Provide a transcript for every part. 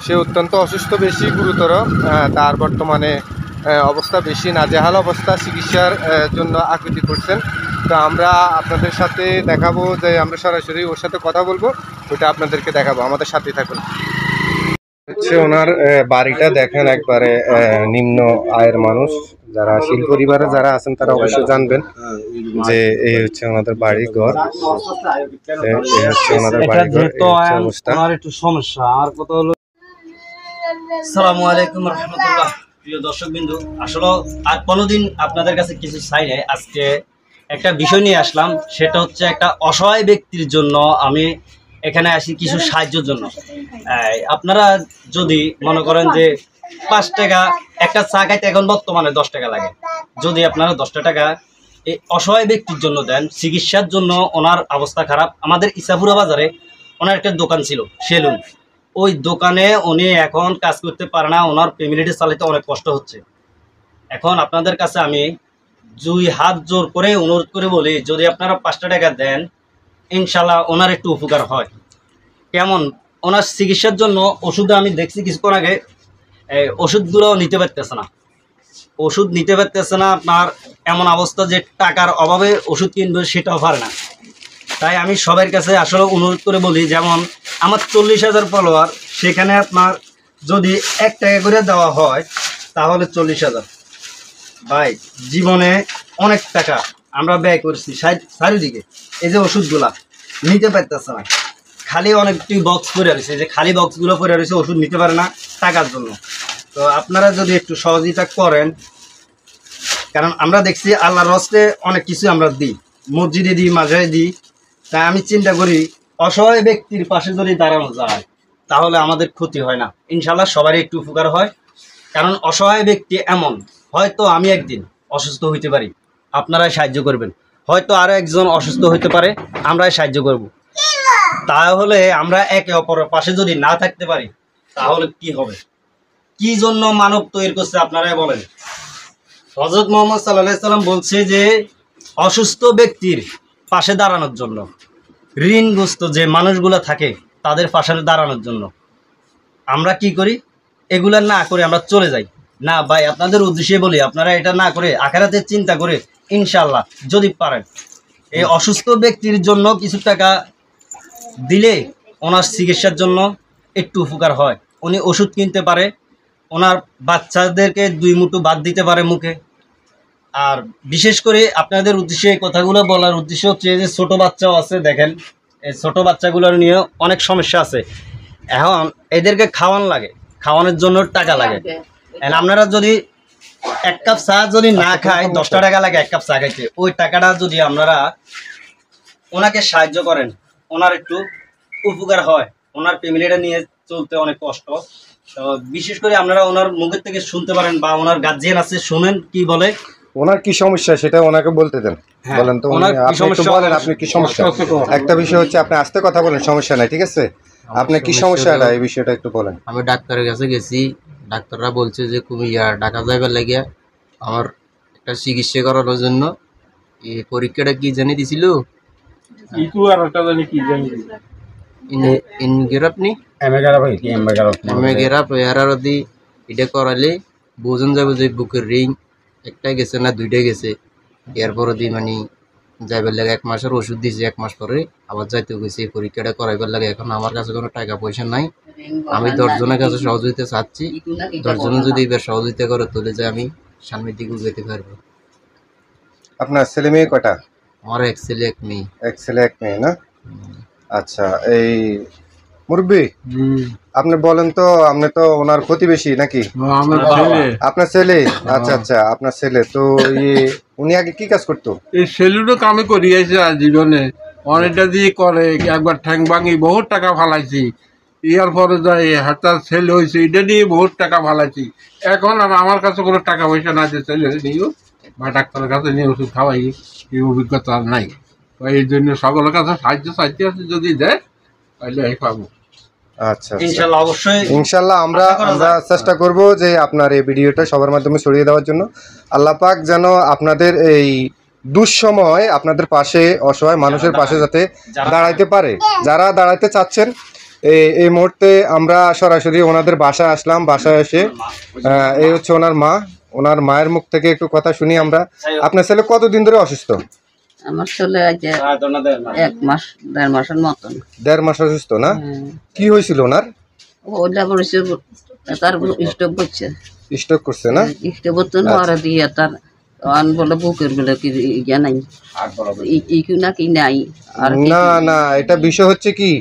সে অত্যন্ত অসুস্থ, বেশি গুরুতর। তার বর্তমানে অবস্থা বেশি নাজেহাল অবস্থা, চিকিৎসার জন্য আকুতি করছেন। তো আমরা আপনাদের সাথে দেখাবো, যে আমরা সরাসরি ওর সাথে কথা বলবো, ওটা আপনাদেরকে দেখাবো, আমাদের সাথেই থাকুন। হচ্ছে ওনার বাড়িটা দেখেন, একবারে নিম্ন আয়ের মানুষ, যারা শিল্প পরিবারে যারা আছেন তারা অবশ্যই জানবেন যে এই হচ্ছে ওনাদের বাড়ি ঘর, এই হচ্ছে ওনাদের বাড়ি ঘর। অবস্থা একটু সমস্যা। আর কত হলো। আসসালামু আলাইকুম রাহমাতুল্লাহ। প্রিয় দর্শকবৃন্দ, আসলে আর কোনোদিন আপনাদের কাছে কিছু চাই নাই, আজকে একটা বিষয় নিয়ে আসলাম। সেটা হচ্ছে একটা অসহায় ব্যক্তির জন্য আমি এখানে আসি কিছু সাহায্যের জন্য। আপনারা যদি মনে করেন যে 5 টাকা একটা চা খাইতে এখন বর্তমানে 10 টাকা লাগে, যদি আপনারা 10 টাকা এই অসহায় ব্যক্তির জন্য দেন, চিকিৎসার জন্য, ওনার অবস্থা খারাপ। আমাদের ইসাপুরা বাজারে ওনার একটা দোকান ছিল, সেলুন। ওই দোকানে উনি এখন কাজ করতে পারে না, ওনার ফ্যামিলিটি চালাতে অনেক কষ্ট হচ্ছে। এখন আপনাদের কাছে আমি 2 হাত জোর করে অনুরোধ করে বলি, যদি আপনারা 5 টাকা দেন, ইনশাল্লাহ ওনার একটু উপকার হয়। কেমন, ওনার চিকিৎসার জন্য ওষুধ আমি দেখছি কিছুক্ষণ আগে, ওষুধগুলো নিতে পারতেছে না, ওষুধ নিতে পারতেছে না। আপনার এমন অবস্থা যে টাকার অভাবে ওষুধ কিনবে সেটাও পারে না। তাই আমি সবার কাছে আসলে অনুরোধ করে বলি, যেমন আমার 40,000 ফলোয়ার, সেখানে আপনার যদি 1 টাকা করে দেওয়া হয় তাহলে 40,000। ভাই, জীবনে অনেক টাকা আমরা ব্যয় করছি চারিদিকে, এই যে ওষুধগুলা নিতে পারতেছে না, খালি অনেকটি বক্স পরে রয়েছে, যে খালি বক্সগুলো পরে রয়েছে, ওষুধ নিতে পারে না টাকার জন্য। তো আপনারা যদি একটু সহযোগিতা করেন, কারণ আমরা দেখছি আল্লাহর হস্তে অনেক কিছু আমরা দিই, মসজিদে দিই, মাজারে দিই। তাই আমি চিন্তা করি অসহায় ব্যক্তির পাশে যদি দাঁড়ানো যায় তাহলে আমাদের ক্ষতি হয় না, ইনশাল্লাহ সবারই একটু উপকার হয়। কারণ অসহায় ব্যক্তি এমন, হয়তো আমি একদিন অসুস্থ হইতে পারি, আপনারাই সাহায্য করবেন, হয়তো আরও একজন অসুস্থ হইতে পারে, আমরাই সাহায্য করব। তাহলে আমরা একে অপরের পাশে যদি না থাকতে পারি তাহলে কি হবে? কি জন্য মানব তৈরি করছে আপনারাই বলেন। হযরত মুহাম্মদ সাল্লাল্লাহু আলাইহি সাল্লাম বলছে যে অসুস্থ ব্যক্তির পাশে দাঁড়ানোর জন্য, ঋণগ্রস্ত যে মানুষগুলো থাকে তাদের পাশে দাঁড়ানোর জন্য। আমরা কি করি? এগুলা না করে আমরা চলে যাই। না ভাই, আপনাদের উদ্দেশ্যে বলি, আপনারা এটা না করে আখিরাতের চিন্তা করে ইনশাআল্লাহ যদি পারেন এই অসুস্থ ব্যক্তির জন্য কিছু টাকা দিলে ওনার চিকিৎসার জন্য একটু উপকার হয়, উনি ওষুধ কিনতে পারে, ওনার বাচ্চাদেরকে 2 মুঠো ভাত দিতে পারে মুখে। আর বিশেষ করে আপনাদের উদ্দেশ্যে এই কথাগুলো বলার উদ্দেশ্য হচ্ছে যে ছোট বাচ্চাও আছে, দেখেন এই ছোট বাচ্চাগুলোর নিয়ে অনেক সমস্যা আছে। এখন এদেরকে খাওয়ান লাগে, খাওয়ানোর জন্য টাকা লাগে। আপনারা যদি 1 কাপ চা যদি না খায় 10 টাকা লাগে 1 কাপ চা খাইতে, ওই টাকাটা যদি আপনারা ওনাকে সাহায্য করেন, ওনার একটু উপকার হয়। ওনার ফ্যামিলিটা নিয়ে চলতে অনেক কষ্ট। তো বিশেষ করে আপনারা ওনার মুখের থেকে শুনতে পারেন, বা ওনার গার্জিয়ান আছে, শুনেন কি বলে, ওনার কি সমস্যা সেটা ওনাকে বলতে দেন। বলেন তো, বলেন আপনি কি সমস্যা। একটা বিষয় হচ্ছে আপনি আস্তে কথা বলেন, সমস্যা নাই, ঠিক আছে? আপনি কি সমস্যা, এই বিষয়টা একটু বলেন। আমি ডাক্তারের কাছে গেছি, ডাক্তাররা বলছে যে কুমিল্লা ঢাকা যাইবার লাগিয়া আমার একটা চিকিৎসা করানোর জন্য। এই পরীক্ষাটা কি জানি দিছিল, এটা করালে বোঝন যাবে যে বুকের রিং একটা গেছে না 2টা গেছে। এরপরে দি মানে যাইবার লাগে 1 মাসের ওষুধ দিয়েছে, 1 মাস পরে আবার যাইতে গেছে এই পরীক্ষাটা করাইবার লাগে। এখন আমার কাছে কোনো টাকা পয়সা নাই, আমি 10 জনের কাছে সহযোগিতা চাচ্ছি। 10 জন যদি এবার সহযোগিতা করে তাহলে যে আমি সামনের দিকে যেতে পারবো। আপনার ছেলে মেয়ে কয়টা? আমার 1 ছেলে 1 মেয়ে। 1 ছেলে 1 মেয়ে না? আচ্ছা, এই মুরব্বি আপনি বলেন তো, আপনি তো ওনার প্রতিবেশী নাকি? আপনার ছেলে? আচ্ছা আচ্ছা, আপনার ছেলে তো উনি আগে কি কাজ করতো? এই সেলুনও কামে করিয়েছে জীবনে, অনেকটা দিয়ে করে। একবার ঠ্যাং ভাঙি বহুত টাকা ফালাইছি, ইয়ার পরে যাই হাতার সেল হয়েছে, এটা নিয়ে বহুত টাকা ফালাইছি। এখন আমার কাছে কোনো টাকা পয়সা না যে ছেলে নিয়েও বা ডাক্তারের কাছে নিয়ে ওষুধ খাওয়াই, এই অভিজ্ঞতা আর নাই। এই জন্য সকলের কাছে সাহায্য চাইতে আছে, যদি দেয় তাহলে এই পাবো। আচ্ছা, ইনশাআল্লাহ অবশ্যই, ইনশাআল্লাহ আমরা চেষ্টা করব যে আপনার এই ভিডিওটা সবার মাধ্যমে ছড়িয়ে দেওয়ার জন্য। আল্লাহ পাক যেন আপনাদের এই দুঃসময় আপনাদের পাশে, অসহায় মানুষের পাশে যাতে দাঁড়াইতে পারে। যারা দাঁড়াইতে চাচ্ছেন এই মুহূর্তে আমরা সরাসরি ওনাদের বাসায় আসলাম। বাসায় এসে এই হচ্ছে ওনার মায়ের মুখ থেকে একটু কথা শুনি আমরা। আপনার ছেলে কতদিন ধরে অসুস্থ? আমার ছেলে আজ 1 মাস 1.5 মাসের মতন। 1.5 মাস অসুস্থ না? কি হয়েছিল ওনার? ওইটা বলেছে তার স্টোভ করছে, স্ট্রোক করছে না? স্টোভ করতে মারা দিয়ে তার বলে বুকের বলে কি ইয়া নাই, ইকু না কি নাই। আর না না, এটা বিষয় হচ্ছে কি,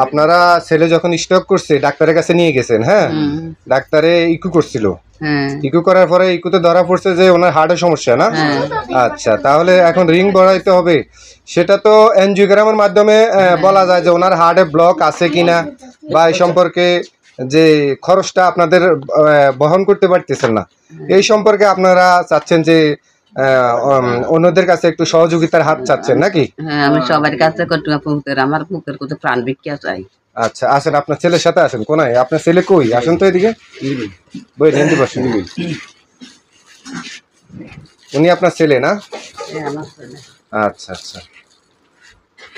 আপনারা ছেলে যখন স্ট্রোক করছে ডাক্তারের কাছে নিয়ে গেছেন, হ্যাঁ, ডাক্তারে ইকু করছিল, ইকু করার পরে ইকুতে ধরা পড়ছে যে ওনার হার্টের সমস্যা না? আচ্ছা, তাহলে এখন রিং বড়াইতে হবে। সেটা তো এনজিওগ্রামের মাধ্যমে বলা যায় যে ওনার হার্টে ব্লক আছে কিনা, বা এই সম্পর্কে যে খরচটা আপনাদের বহন করতে পারতেছেন না, এই সম্পর্কে আপনারা চাচ্ছেন যে অন্যদের কাছে একটু সহযোগিতার হাত চাচ্ছেন নাকি? হ্যাঁ, আমি সবার কাছে আমার বুকের কত প্রাণ ভিক্ষা চাই। আচ্ছা, আসেন, আপনার ছেলের সাথে আসেন। কোনায় আপনার ছেলে কই? আসেন তো এদিকে, বই হিন্দি বসেন। উনি আপনার ছেলে না? আমার ছেলে। আচ্ছা আচ্ছা,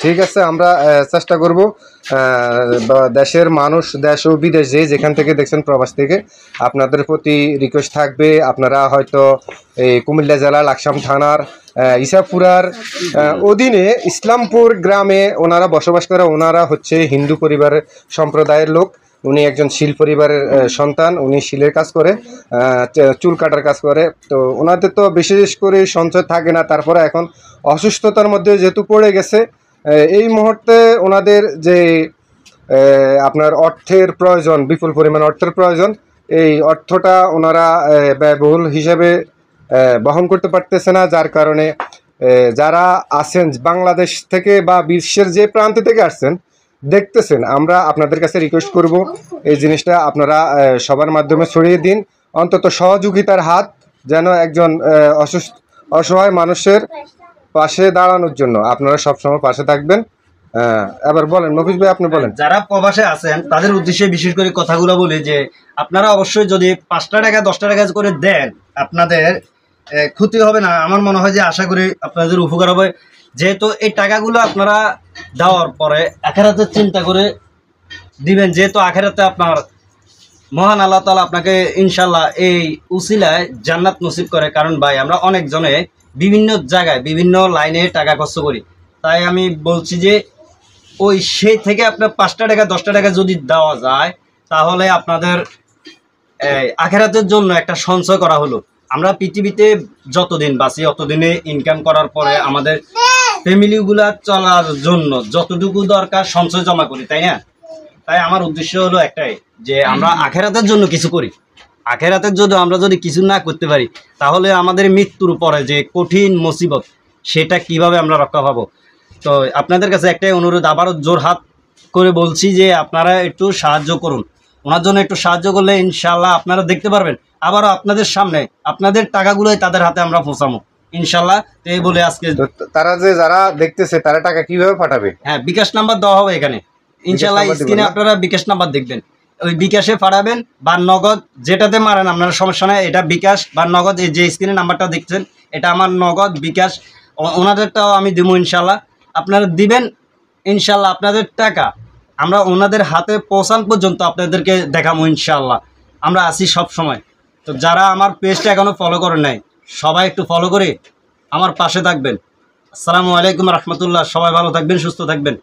ঠিক আছে, আমরা চেষ্টা করব দেশের মানুষ, দেশ ও বিদেশ যেখান থেকে দেখছেন, প্রবাস থেকে, আপনাদের প্রতি রিকোয়েস্ট থাকবে, আপনারা হয়তো এই কুমিল্লা জেলার লাকসাম থানার ইসাপুরার অধীনে ইসলামপুর গ্রামে ওনারা বসবাস করে। ওনারা হচ্ছে হিন্দু পরিবারের সম্প্রদায়ের লোক। উনি একজন শিল পরিবারের সন্তান। উনি শিলের কাজ করে, চুল কাটার কাজ করে। তো ওনাদের তো বিশেষ করে সঞ্চয় থাকে না, তারপরে এখন অসুস্থতার মধ্যে যেহেতু পড়ে গেছে, এই মুহূর্তে ওনাদের যে আপনার অর্থের প্রয়োজন, বিপুল পরিমাণ অর্থের প্রয়োজন, এই অর্থটা ওনারা ব্যয়বহুল হিসেবে বহন করতে পারতেছে না। যার কারণে যারা আছেন বাংলাদেশ থেকে বা বিশ্বের যে প্রান্ত থেকে আসছেন, দেখতেছেন, আমরা আপনাদের কাছে রিকোয়েস্ট করব এই জিনিসটা আপনারা সবার মাধ্যমে ছড়িয়ে দিন। অন্তত সহযোগিতার হাত যেন একজন অসহায় মানুষের পাশে দাঁড়ানোর জন্য আপনারা সবসময় পাশে থাকবেন। এবার বলেন মফিজ ভাই, আপনি বলেন। যারা প্রবাসে আছেন তাদের উদ্দেশ্যে বিশেষ করে কথাগুলো বলি যে আপনারা অবশ্যই যদি 5 টাকা 10 টাকা করে দেন, আপনাদের ক্ষতি হবে না। আমার মনে হয় যে আশা করি আপনাদের উপকার হবে, যেহেতু এই টাকাগুলো আপনারা দেওয়ার পরে আখেরাতের চিন্তা করে দিবেন, যেহেতু আখেরাতে আপনার মহান আল্লাহ তাআলা আপনাকে ইনশাল্লাহ এই উসিলায় জান্নাত নসিব করে। কারণ ভাই, আমরা অনেকজনে বিভিন্ন জায়গায় বিভিন্ন লাইনে টাকা খরচ করি, তাই আমি বলছি যে ওই সেই থেকে আপনার 5 টাকা 10 টাকা যদি দেওয়া যায়, তাহলে আপনাদের আখেরাতের জন্য একটা সঞ্চয় করা হলো। আমরা পৃথিবীতে যতদিন বাঁচি অতদিনে ইনকাম করার পরে আমাদের ফ্যামিলিগুলা চলার জন্য যতটুকু দরকার সঞ্চয় জমা করি, তাই না? তাই আমার উদ্দেশ্য হলো একটাই, যে আমরা আখেরাতের জন্য কিছু করি। আখেরাতের জন্য আমরা যদি কিছু না করতে পারি, তাহলে আমাদের মৃত্যুর পরে যে কঠিন মুসিবত, সেটা কিভাবে আমরা রক্ষা পাবো। তো আপনাদের কাছে একটাই অনুরোধ, আবারও জোর হাত করে বলছি যে আপনারা একটু সাহায্য করুন। ওনার জন্য একটু সাহায্য করলে ইনশাল্লাহ আপনারা দেখতে পারবেন আবারও আপনাদের সামনে আপনাদের টাকাগুলোই তাদের হাতে আমরা পৌঁছাবো ইনশাল্লাহ। তো এই বলে আজকে তারা যে যারা দেখতেছে তারা টাকা কিভাবে পাঠাবে? হ্যাঁ, বিকাশ নাম্বার দেওয়া হবে এখানে ইনশাল্লাহ। স্ক্রিনে আপনারা বিকাশ নাম্বার দেখবেন, ওই বিকাশে পাঠাবেন বা নগদ, যেটাতে মারেন আপনারা সমস্যা নেই। এটা বিকাশ বা নগদ, এই যে স্ক্রিনে নাম্বারটা দেখছেন এটা আমার নগদ, বিকাশ, ওনাদেরটাও আমি দেবো ইনশাল্লাহ। আপনারা দিবেন ইনশাল্লাহ। আপনাদের টাকা আমরা ওনাদের হাতে পৌঁছান পর্যন্ত আপনাদেরকে দেখাবো ইনশাল্লাহ। আমরা আছি সব সময়। তো যারা আমার পেজটা এখনও ফলো করেন নাই, সবাই একটু ফলো করে আমার পাশে থাকবেন। আসসালামু আলাইকুম রহমতুল্লাহ। সবাই ভালো থাকবেন, সুস্থ থাকবেন।